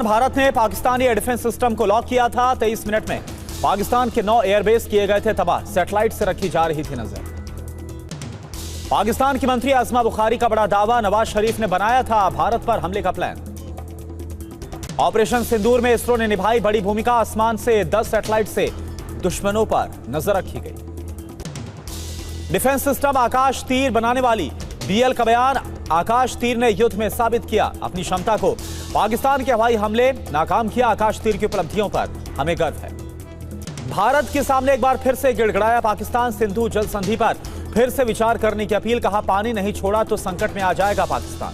भारत ने Pakistani air defence system को lock किया था। 23 मिनट में पाकिस्तान के 9 एयरबेस किए गए थे तबाह। सैटेलाइट से रखी जा रही थी नजर। पाकिस्तान की मंत्री आजमा बुखारी का बड़ा दावा, नवाज शरीफ ने बनाया था भारत पर हमले का प्लान। ऑपरेशन सिंदूर में इसरो ने निभाई बड़ी भूमिका। आसमान से 10 सैटेलाइट से दुश्मनों पर नजर रखी गई। डिफेंस सिस्टम आकाश तीर बनाने वाली बीएल का बयान, आकाश तीर ने युद्ध में साबित किया अपनी क्षमता को। पाकिस्तान के हवाई हमले नाकाम किया। आकाश तीर की उपलब्धियों पर हमें गर्व है। भारत के सामने एक बार फिर से गिड़गिड़ाया पाकिस्तान। सिंधु जल संधि पर फिर से विचार करने की अपील। कहा, पानी नहीं छोड़ा तो संकट में आ जाएगा पाकिस्तान।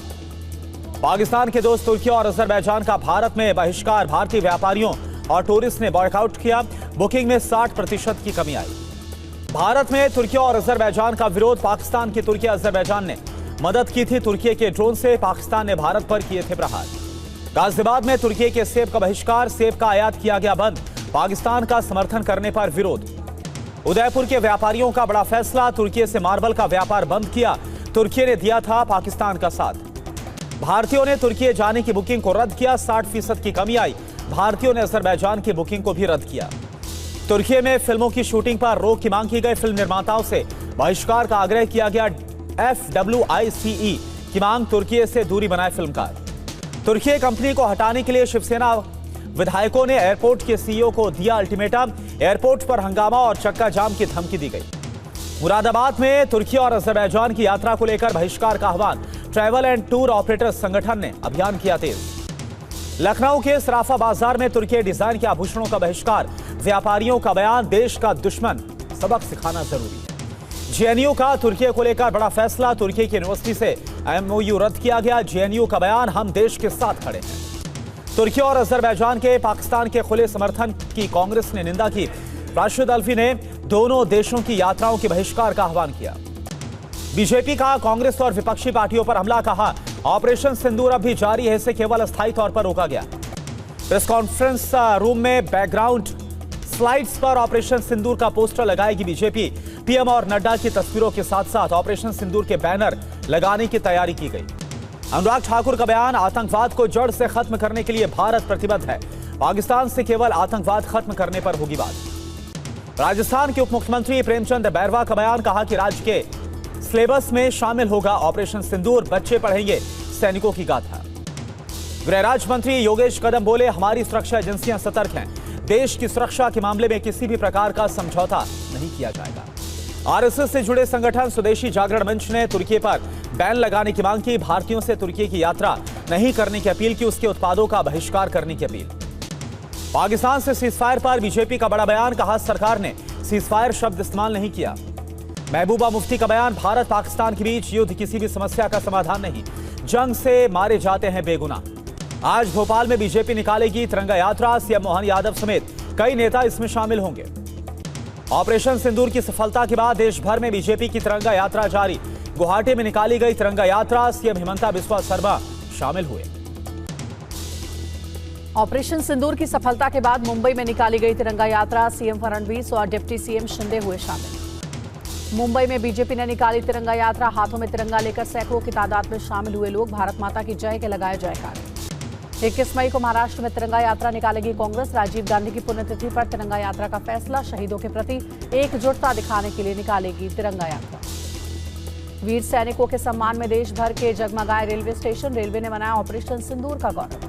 पाकिस्तान के दोस्त तुर्की और अजरबैजान का भारत में बहिष्कार। भारतीय व्यापारियों और टूरिस्ट ने बॉयकआउट किया। बुकिंग में 60% की कमी आई। भारत में तुर्की और अजरबैजान का विरोध। पाकिस्तान की तुर्की अजरबैजान ने मदद की थी तुर्की के ड्रोन से। पाकिस्तान ने भारत पर किए थे प्रहार। गाजियाबाद में तुर्की के सेब का बहिष्कार। सेब का आयात किया गया बंद। पाकिस्तान का समर्थन करने पर विरोध। उदयपुर के व्यापारियों का बड़ा फैसला। तुर्की से मार्बल का व्यापार बंद किया। तुर्की ने दिया था पाकिस्तान का साथ। भारतीयों ने तुर्की जाने की बुकिंग को रद्द किया। 60% की कमी आई। भारतीयों ने अजरबैजान की बुकिंग को भी रद्द किया। तुर्की में फिल्मों की शूटिंग पर रोक की मांग की गई। फिल्म निर्माताओं से बहिष्कार का आग्रह किया गया। FWICE की मांग, तुर्की से दूरी बनाए फिल्मकार। तुर्की कंपनी को हटाने के लिए शिवसेना विधायकों ने एयरपोर्ट के सीईओ को दिया अल्टीमेटम। एयरपोर्ट पर हंगामा और चक्का जाम की धमकी दी गई। मुरादाबाद में तुर्की और अजरबैजान की यात्रा को लेकर बहिष्कार का आह्वान। ट्रैवल एंड टूर ऑपरेटर्स संगठन ने अभियान किया तेज। लखनऊ के सराफा बाजार में तुर्की डिजाइन के आभूषणों का बहिष्कार। व्यापारियों का बयान, देश का दुश्मन सबक सिखाना जरूरी है। जेएनयू का तुर्की को लेकर बड़ा फैसला। तुर्की की यूनिवर्सिटी से MOU रद्द किया गया। जेएनयू का बयान, हम देश के साथ खड़े हैं। तुर्की और अजरबैजान के पाकिस्तान के खुले समर्थन की कांग्रेस ने निंदा की। राशिद अल्वी ने दोनों देशों की यात्राओं के बहिष्कार का आह्वान किया। बीजेपी का कांग्रेस और विपक्षी पार्टियों पर हमला। कहा, ऑपरेशन सिंदूर अब भी जारी है, इसे केवल अस्थायी तौर पर रोका गया। प्रेस कॉन्फ्रेंस रूम में बैकग्राउंड स्लाइड्स पर ऑपरेशन सिंदूर का पोस्टर लगाएगी बीजेपी। पीएम और नड्डा की तस्वीरों के साथ साथ ऑपरेशन सिंदूर के बैनर लगाने की तैयारी की गई। अनुराग ठाकुर का बयान, आतंकवाद को जड़ से खत्म करने के लिए भारत प्रतिबद्ध है। पाकिस्तान से केवल आतंकवाद खत्म करने पर होगी बात। राजस्थान के उप मुख्यमंत्री प्रेमचंद बैरवा का बयान। कहा कि राज्य के सिलेबस में शामिल होगा ऑपरेशन सिंदूर। बच्चे पढ़ेंगे सैनिकों की गाथा। गृह राज्य मंत्री योगेश कदम बोले, हमारी सुरक्षा एजेंसियां सतर्क हैं। देश की सुरक्षा के मामले में किसी भी प्रकार का समझौता नहीं किया जाएगा। आरएसएस से जुड़े संगठन स्वदेशी जागरण मंच ने तुर्की पर बैन लगाने की मांग की। भारतीयों से तुर्की की यात्रा नहीं करने की अपील की। उसके उत्पादों का बहिष्कार करने की अपील। पाकिस्तान से सीजफायर पर बीजेपी का बड़ा बयान। कहा, सरकार ने सीजफायर शब्द इस्तेमाल नहीं किया। महबूबा मुफ्ती का बयान, भारत पाकिस्तान के बीच युद्ध किसी भी समस्या का समाधान नहीं, जंग से मारे जाते हैं बेगुनाह। आज भोपाल में बीजेपी निकालेगी तिरंगा यात्रा। सीएम मोहन यादव समेत कई नेता इसमें शामिल होंगे। ऑपरेशन सिंदूर की सफलता के बाद देश भर में बीजेपी की तिरंगा यात्रा जारी। गुवाहाटी में निकाली गई तिरंगा यात्रा। सीएम हिमंता बिस्वा शर्मा शामिल हुए। ऑपरेशन सिंदूर की सफलता के बाद मुंबई में निकाली गई तिरंगा यात्रा। सीएम फडणवीस और डिप्टी सीएम शिंदे हुए शामिल। मुंबई में बीजेपी ने निकाली तिरंगा यात्रा। हाथों में तिरंगा लेकर सैकड़ों की तादाद में शामिल हुए लोग भारत माता की जय के लगाए जयकारे। 21 मई को महाराष्ट्र में तिरंगा यात्रा निकालेगी कांग्रेस। राजीव गांधी की पुण्यतिथि पर तिरंगा यात्रा का फैसला। शहीदों के प्रति एकजुटता दिखाने के लिए निकालेगी तिरंगा यात्रा। वीर सैनिकों के सम्मान में देश भर के जगमगाए रेलवे स्टेशन। रेलवे ने मनाया ऑपरेशन सिंदूर का गौरव।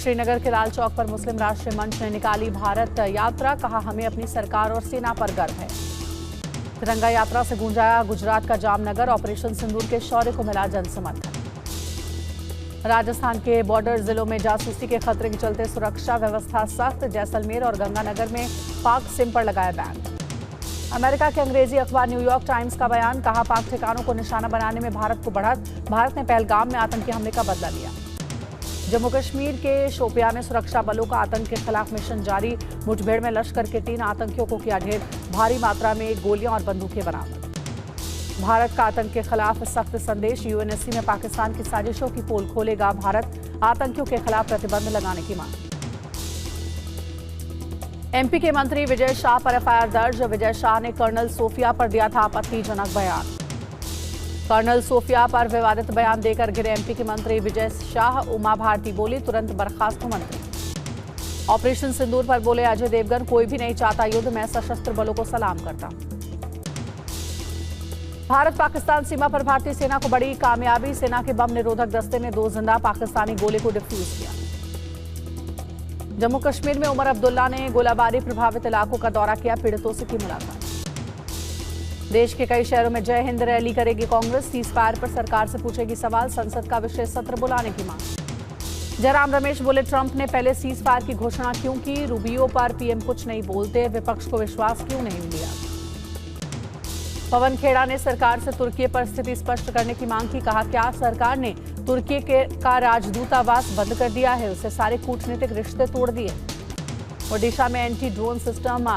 श्रीनगर के लाल चौक पर मुस्लिम राष्ट्रीय मंच ने निकाली भारत यात्रा। कहा, हमें अपनी सरकार और सेना पर गर्व है। तिरंगा यात्रा से गूंजाया गुजरात का जामनगर। ऑपरेशन सिंदूर के शौर्य को मिला जन समर्थन। राजस्थान के बॉर्डर जिलों में जासूसी के खतरे के चलते सुरक्षा व्यवस्था सख्त। जैसलमेर और गंगानगर में पाक सिम पर लगाया बैन। अमेरिका के अंग्रेजी अखबार न्यूयॉर्क टाइम्स का बयान। कहा, पाक ठिकानों को निशाना बनाने में भारत को बढ़त। भारत ने पहलगाम में आतंकी हमले का बदला लिया। जम्मू कश्मीर के शोपियां में सुरक्षा बलों का आतंक के खिलाफ मिशन जारी। मुठभेड़ में लश्कर के 3 आतंकियों को किया ढेर। भारी मात्रा में गोलियां और बंदूकें बरामद। भारत का आतंक के खिलाफ सख्त संदेश। यूएनएससी में पाकिस्तान की साजिशों की पोल खोलेगा भारत। आतंकियों के खिलाफ प्रतिबंध लगाने की मांग। एमपी के मंत्री विजय शाह पर एफआईआर दर्ज। विजय शाह ने कर्नल सोफिया पर दिया था आपत्तिजनक बयान। कर्नल सोफिया पर विवादित बयान देकर गिरे एमपी के मंत्री विजय शाह। उमा भारती बोली, तुरंत बर्खास्त मंत्री। ऑपरेशन सिंदूर पर बोले अजय देवगन, कोई भी नहीं चाहता युद्ध, मैं सशस्त्र बलों को सलाम करता हूं। भारत पाकिस्तान सीमा पर भारतीय सेना को बड़ी कामयाबी। सेना के बम निरोधक दस्ते ने 2 जिंदा पाकिस्तानी गोले को डिफ्यूज किया। जम्मू कश्मीर में उमर अब्दुल्ला ने गोलाबारी प्रभावित इलाकों का दौरा किया, पीड़ितों से की मुलाकात। देश के कई शहरों में जय हिंद रैली करेगी कांग्रेस। सीज फायर पर सरकार से पूछेगी सवाल। संसद का विशेष सत्र बुलाने की मांग। जयराम रमेश बोले, ट्रंप ने पहले सीज फायर की घोषणा क्यों की? रूबियो पर पीएम कुछ नहीं बोलते, विपक्ष को विश्वास क्यों नहीं लिया? पवन खेड़ा ने सरकार से तुर्की पर स्थिति स्पष्ट करने की मांग की। कहा, क्या सरकार ने तुर्की का राजदूतावास बंद कर दिया है? उससे सारे कूटनीतिक रिश्ते तोड़ दिए। ओडिशा में एंटी ड्रोन सिस्टम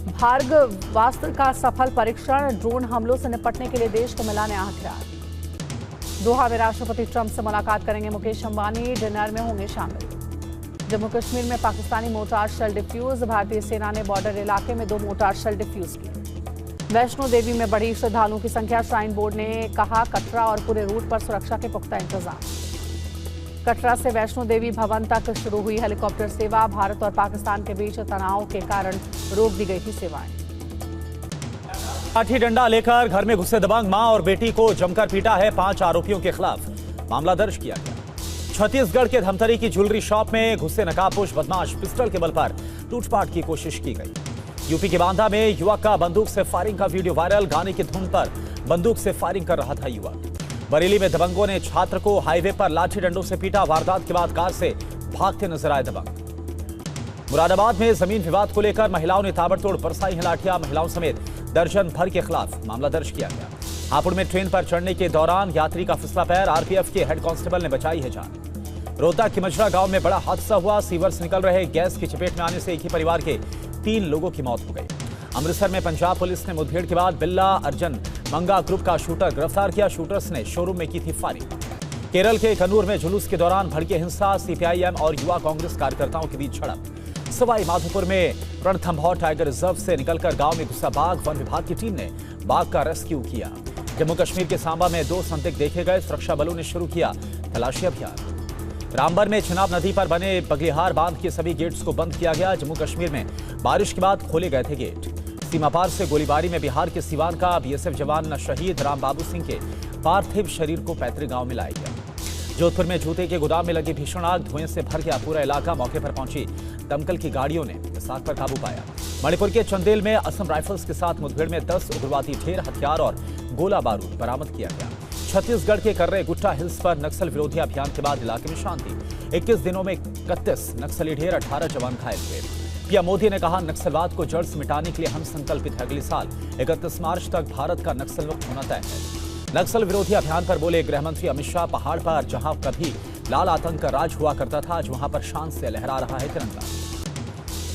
भार्गवास्त्र का सफल परीक्षण। ड्रोन हमलों से निपटने के लिए देश को मिला नया हथियार। दोहा में राष्ट्रपति ट्रंप से मुलाकात करेंगे मुकेश अंबानी, डिनर में होंगे शामिल। जम्मू कश्मीर में पाकिस्तानी मोर्टार शेल डिफ्यूज। भारतीय सेना ने बॉर्डर इलाके में 2 मोर्टार शेल डिफ्यूज किए। वैष्णो देवी में बढ़ी श्रद्धालुओं की संख्या। श्राइन बोर्ड ने कहा, कटरा और पूरे रूट पर सुरक्षा के पुख्ता इंतजाम। कटरा से वैष्णो देवी भवन तक शुरू हुई हेलीकॉप्टर सेवा। भारत और पाकिस्तान के बीच तनाव के कारण रोक दी गई थी सेवाएं। लाठी डंडा लेकर घर में घुसे दबंग, मां और बेटी को जमकर पीटा है। 5 आरोपियों के खिलाफ मामला दर्ज किया गया। छत्तीसगढ़ के धमतरी की ज्वेलरी शॉप में घुसे नकाबपोश बदमाश, पिस्टल के बल पर लूटपाट की कोशिश की गई। यूपी के बांदा में युवक का बंदूक से फायरिंग का वीडियो वायरल। गाने की धुन पर बंदूक से फायरिंग कर रहा था युवक। बरेली में दबंगों ने छात्र को हाईवे पर लाठी डंडों से पीटा। वारदात के बाद कार से भागते नजर आए दबंग। मुरादाबाद में जमीन विवाद को लेकर महिलाओं ने ताबड़तोड़ बरसाई हैं लाठियां। महिलाओं समेत दर्जन भर के खिलाफ मामला दर्ज किया गया। हापुड़ में ट्रेन पर चढ़ने के दौरान यात्री का फिसला पैर। आरपीएफ के हेड कांस्टेबल ने बचाई है जान। रोहतक के मजरा गांव में बड़ा हादसा हुआ। सीवर से निकल रहे गैस की चपेट में आने से एक ही परिवार के 3 लोगों की मौत हो गई। अमृतसर में पंजाब पुलिस ने मुठभेड़ के बाद बिल्ला अर्जन मंगा ग्रुप का शूटर गिरफ्तार किया। शूटर्स ने शोरूम में की थी फायरिंग। केरल के कन्नूर में जुलूस के दौरान भड़की हिंसा। सीपीआईएम और युवा कांग्रेस कार्यकर्ताओं के बीच झड़प। सवाई माधोपुर में रणथंभौर टाइगर रिजर्व से निकलकर गांव में घुसा बाघ। वन विभाग की टीम ने बाघ का रेस्क्यू किया। जम्मू कश्मीर के सांबा में 2 संदिग्ध देखे गए। सुरक्षा बलों ने शुरू किया तलाशी अभियान। रामबन में चिनाब नदी पर बने बगलिहार बांध के सभी गेट्स को बंद किया गया। जम्मू कश्मीर में बारिश के बाद खोले गए थे गेट। सीमा पार से गोलीबारी में बिहार के सिवान का बीएसएफ जवान शहीद राम बाबू सिंह के पार्थिव शरीर को पैतृक गांव में लाया गया। जोधपुर में जूते के गोदाम में लगी भीषण आग। धुएं से भर गया पूरा इलाका। मौके पर पहुंची दमकल की गाड़ियों ने इस आग पर काबू पाया। मणिपुर के चंदेल में असम राइफल्स के साथ मुठभेड़ में 10 उग्रवादी ढेर हथियार और गोला बारूद बरामद किया गया। छत्तीसगढ़ के कर्रे गुट्टा हिल्स पर नक्सल विरोधी अभियान के बाद इलाके में शांति। 21 दिनों में 31 नक्सली ढेर, 18 जवान घायल हुए। पीएम मोदी ने कहा, नक्सलवाद को जड़ से मिटाने के लिए हम संकल्पित हैं। अगले साल 31 मार्च तक भारत का नक्सल मुक्त होना तय है। नक्सल विरोधी अभियान पर बोले गृहमंत्री अमित शाह, पहाड़ पर जहां कभी लाल आतंक का राज हुआ करता था, आज वहां पर शान से लहरा रहा है तिरंगा।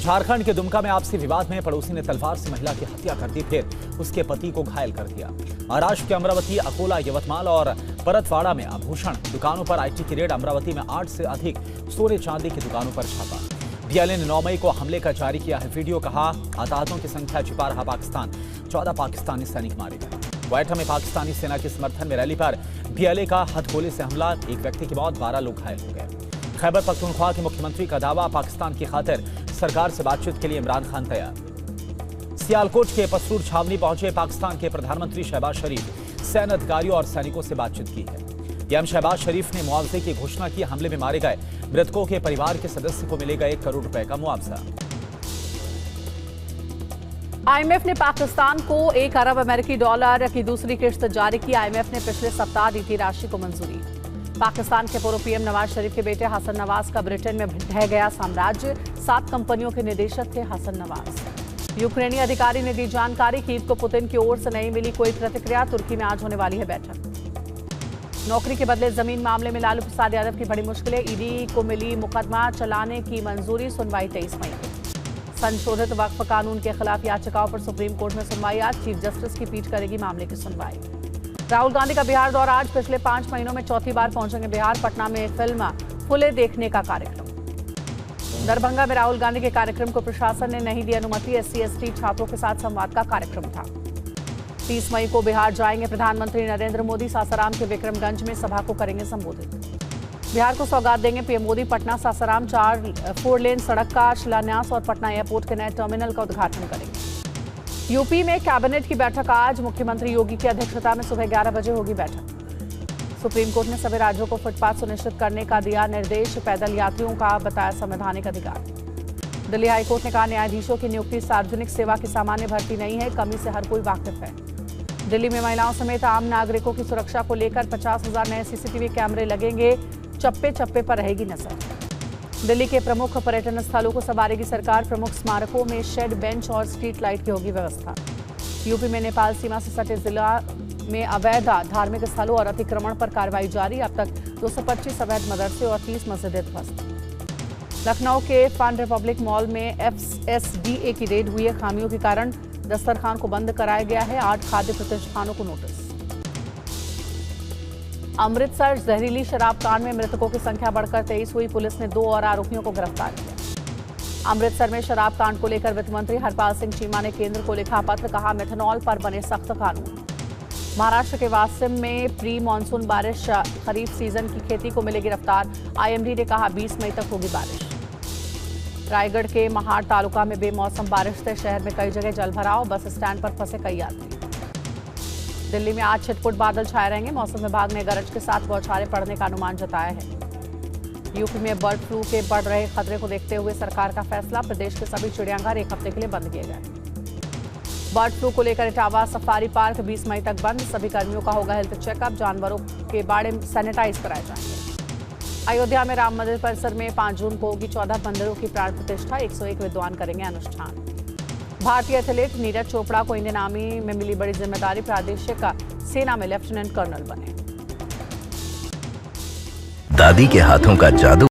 झारखंड के दुमका में आपसी विवाद में पड़ोसी ने तलवार से महिला की हत्या कर दी, फिर उसके पति को घायल कर दिया। महाराष्ट्र के अमरावती, अकोला, यवतमाल और परतवाड़ा में आभूषण दुकानों पर आईटी की रेड। अमरावती में 8 से अधिक सोने चांदी की दुकानों पर छापा। बीएलए ने 9 मई को हमले का जारी किया है वीडियो। कहा, हताहतों की संख्या छिपा रहा पाकिस्तान। 14 पाकिस्तानी सैनिक मारे गए। क्वेटा में पाकिस्तानी सेना के समर्थन में रैली पर बीएलए का हथगोले से हमला। एक व्यक्ति की मौत, 12 लोग घायल हो गए। खैबर पख्तूनख्वा के मुख्यमंत्री का दावा, पाकिस्तान की खातिर सरकार से बातचीत के लिए इमरान खान तैयार। सियालकोट के पसरूर छावनी पहुंचे पाकिस्तान के प्रधानमंत्री शहबाज शरीफ। सैन्य अधिकारियों और सैनिकों से बातचीत की है। पीएम शहबाज शरीफ ने मुआवजे की घोषणा की। हमले में मारे गए मृतकों के परिवार के सदस्य को मिलेगा 1 करोड़ रुपए का मुआवजा। आईएमएफ ने पाकिस्तान को 1 अरब अमेरिकी डॉलर की दूसरी किश्त जारी की। आईएमएफ ने पिछले सप्ताह दी थी राशि को मंजूरी। पाकिस्तान के पूर्व पीएम नवाज शरीफ के बेटे हसन नवाज का ब्रिटेन में ढह गया साम्राज्य। 7 कंपनियों के निदेशक थे हसन नवाज। यूक्रेनी अधिकारी ने दी जानकारी, कीव को पुतिन की ओर से नहीं मिली कोई प्रतिक्रिया। तुर्की में आज होने वाली है बैठक। नौकरी के बदले जमीन मामले में लालू प्रसाद यादव की बड़ी मुश्किलें। ईडी को मिली मुकदमा चलाने की मंजूरी। सुनवाई 23 मई को। संशोधित वक्फ कानून के खिलाफ याचिकाओं पर सुप्रीम कोर्ट में सुनवाई आज। चीफ जस्टिस की पीठ करेगी मामले की सुनवाई। राहुल गांधी का बिहार दौरा आज। पिछले 5 महीनों में चौथी बार पहुंचेंगे बिहार। पटना में फिल्म फुले देखने का कार्यक्रम। दरभंगा में राहुल गांधी के कार्यक्रम को प्रशासन ने नहीं दी अनुमति। SC/ST छात्रों के साथ संवाद का कार्यक्रम था। 30 मई को बिहार जाएंगे प्रधानमंत्री नरेंद्र मोदी। सासाराम के विक्रमगंज में सभा को करेंगे संबोधित। बिहार को सौगात देंगे पीएम मोदी। पटना सासाराम 4 लेन सड़क का शिलान्यास और पटना एयरपोर्ट के नए टर्मिनल का उद्घाटन करेंगे। यूपी में कैबिनेट की बैठक आज। मुख्यमंत्री योगी की अध्यक्षता में सुबह 11 बजे होगी बैठक। सुप्रीम कोर्ट ने सभी राज्यों को फुटपाथ सुनिश्चित करने का दिया निर्देश। पैदल यात्रियों का बताया संवैधानिक अधिकार। दिल्ली हाईकोर्ट ने कहा न्यायाधीशों की नियुक्ति सार्वजनिक सेवा की सामान्य भर्ती नहीं है, कमी से हर कोई वाकिफ है। दिल्ली में महिलाओं समेत आम नागरिकों की सुरक्षा को लेकर 50,000 नए सीसीटीवी कैमरे लगेंगे। चप्पे चप्पे पर रहेगी नजर। दिल्ली के प्रमुख पर्यटन स्थलों को संवारेगी सरकार। प्रमुख स्मारकों में शेड, बेंच और स्ट्रीट लाइट की होगी व्यवस्था। यूपी में नेपाल सीमा से सटे जिला में अवैध धार्मिक स्थलों और अतिक्रमण पर कार्रवाई जारी। अब तक 225 अवैध मदरसे और 30 मस्जिदें ध्वस्त। लखनऊ के फन रिपब्लिक मॉल में FSDA की रेड हुई है। खामियों के कारण दस्तरखान को बंद कराया गया है। 8 खाद्य प्रतिष्ठानों को नोटिस। अमृतसर जहरीली शराब कांड में मृतकों की संख्या बढ़कर 23 हुई। पुलिस ने 2 और आरोपियों को गिरफ्तार किया। अमृतसर में शराब कांड को लेकर वित्त मंत्री हरपाल सिंह चीमा ने केंद्र को लिखा पत्र। कहा मेथनॉल पर बने सख्त कानून। महाराष्ट्र के वासिम में प्री मानसून बारिश। खरीफ सीजन की खेती को मिलेगी रफ्तार। IMD ने कहा 20 मई तक होगी बारिश। रायगढ़ के महाड़ तालुका में बेमौसम बारिश से शहर में कई जगह जलभराव। बस स्टैंड पर फंसे कई यात्री। दिल्ली में आज छिटपुट बादल छाए रहेंगे। मौसम विभाग ने गरज के साथ बौछारें पड़ने का अनुमान जताया है। यूपी में बर्ड फ्लू के बढ़ रहे खतरे को देखते हुए सरकार का फैसला। प्रदेश के सभी चिड़ियाघर 1 हफ्ते के लिए बंद किए गए। बर्ड फ्लू को लेकर इटावा सफारी पार्क 20 मई तक बंद। सभी कर्मियों का होगा हेल्थ चेकअप। जानवरों के बाड़े सैनिटाइज कराए जाएंगे। अयोध्या में राम मंदिर परिसर में 5 जून को होगी 14 मंदिरों की प्राण प्रतिष्ठा। 101 विद्वान करेंगे अनुष्ठान। भारतीय एथलीट नीरज चोपड़ा को इंडियन आर्मी में मिली बड़ी जिम्मेदारी। प्रादेशिक सेना में लेफ्टिनेंट कर्नल बने। दादी के हाथों का जादू।